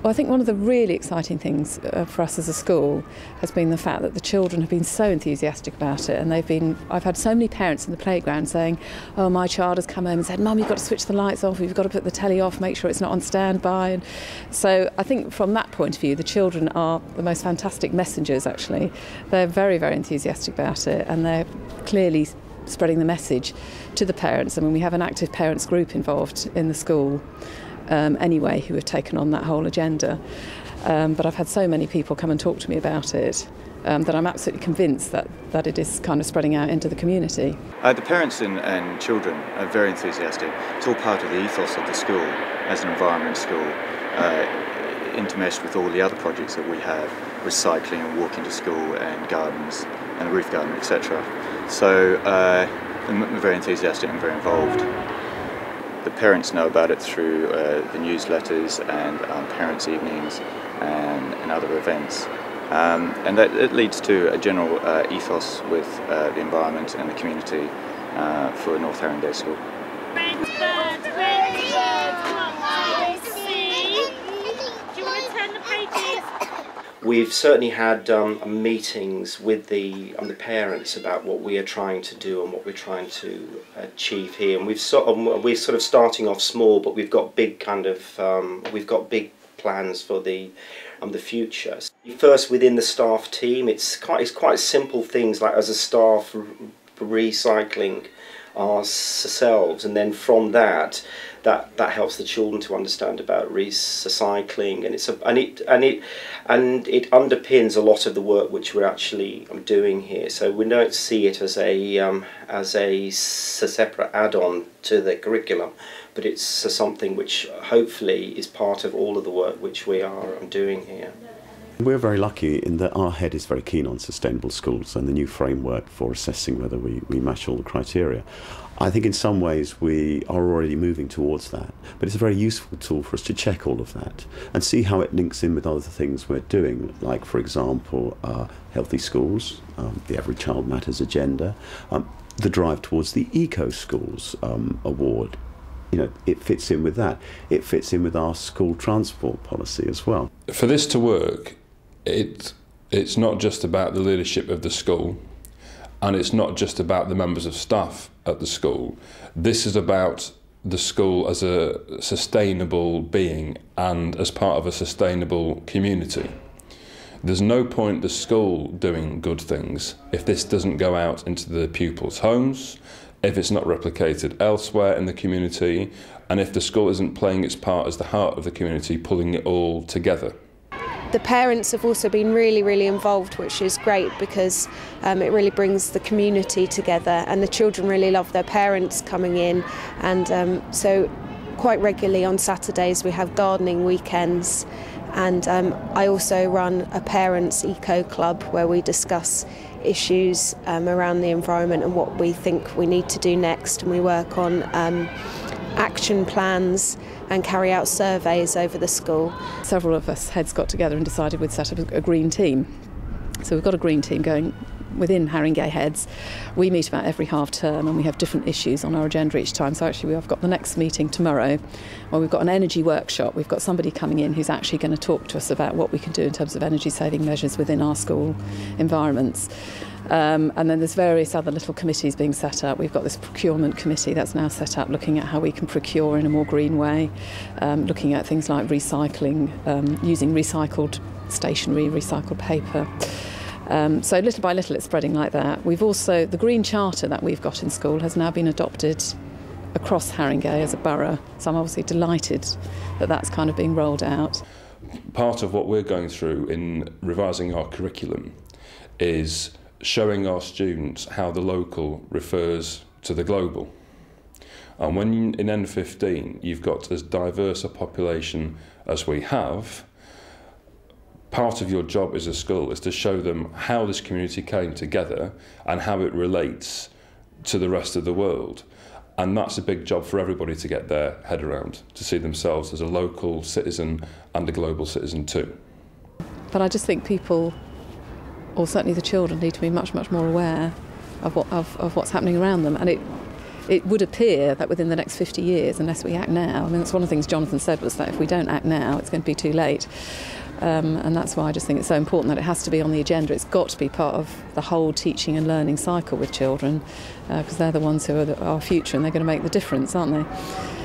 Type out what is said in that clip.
Well, I think one of the really exciting things for us as a school has been the fact that the children have been so enthusiastic about it, and I've had so many parents in the playground saying, oh, my child has come home and said, Mum, you've got to switch the lights off, you've got to put the telly off, make sure it's not on standby. And so I think from that point of view, the children are the most fantastic messengers, actually. They're very, very enthusiastic about it, and they're clearly spreading the message to the parents. I mean, we have an active parents group involved in the school anyway, who have taken on that whole agenda. But I've had so many people come and talk to me about it that I'm absolutely convinced that it is kind of spreading out into the community. The parents and children are very enthusiastic. It's all part of the ethos of the school as an environment school, intermeshed with all the other projects that we have, recycling and walking to school and gardens and the roof garden, etc. So they're very enthusiastic and very involved. The parents know about it through the newsletters and parents' evenings and other events. And that it leads to a general ethos with the environment and the community for North Haringey School. We've certainly had meetings with the parents about what we are trying to do and what we're trying to achieve here, and we're sort of starting off small, but we've got big big plans for the future. First, within the staff team, it's quite simple things like as a staff recycling ourselves, and then from that helps the children to understand about recycling, and it underpins a lot of the work which we're actually doing here. So we don't see it as a separate add-on to the curriculum, but it's something which hopefully is part of all of the work which we are doing here. We're very lucky in that our head is very keen on sustainable schools and the new framework for assessing whether we match all the criteria. I think in some ways we are already moving towards that, but it's a very useful tool for us to check all of that and see how it links in with other things we're doing, like, for example, healthy schools, the Every Child Matters agenda, the drive towards the Eco Schools award. You know, it fits in with that. It fits in with our school transport policy as well. For this to work, it's not just about the leadership of the school, and it's not just about the members of staff at the school. This is about the school as a sustainable being and as part of a sustainable community. There's no point the school doing good things if this doesn't go out into the pupils' homes, if it's not replicated elsewhere in the community, and if the school isn't playing its part as the heart of the community, pulling it all together. The parents have also been really, really involved, which is great because it really brings the community together, and the children really love their parents coming in, and so quite regularly on Saturdays we have gardening weekends, and I also run a parents' eco club where we discuss issues around the environment and what we think we need to do next, and we work on action plans and carry out surveys over the school. Several of us heads got together and decided we'd set up a green team. So we've got a green team going within Haringey Heads. We meet about every half term and we have different issues on our agenda each time. So actually we've got the next meeting tomorrow where we've got an energy workshop. We've got somebody coming in who's actually going to talk to us about what we can do in terms of energy saving measures within our school environments. And then there's various other little committees being set up. We've got this procurement committee that's now set up, looking at how we can procure in a more green way, looking at things like recycling, using recycled stationery, recycled paper. So little by little it's spreading like that. We've also, the Green Charter that we've got in school has now been adopted across Haringey as a borough, so I'm obviously delighted that that's kind of being rolled out. Part of what we're going through in revising our curriculum is showing our students how the local refers to the global. And when in N15 you've got as diverse a population as we have, part of your job as a school is to show them how this community came together and how it relates to the rest of the world. And that's a big job for everybody to get their head around, to see themselves as a local citizen and a global citizen too. But I just think people, or certainly the children, need to be much, much more aware of what's happening around them. And it would appear that within the next 50 years, unless we act now, I mean, that's one of the things Jonathan said, was that if we don't act now, it's going to be too late. And that's why I just think it's so important that it has to be on the agenda. It's got to be part of the whole teaching and learning cycle with children, because they're the ones who are our future, and they're going to make the difference, aren't they?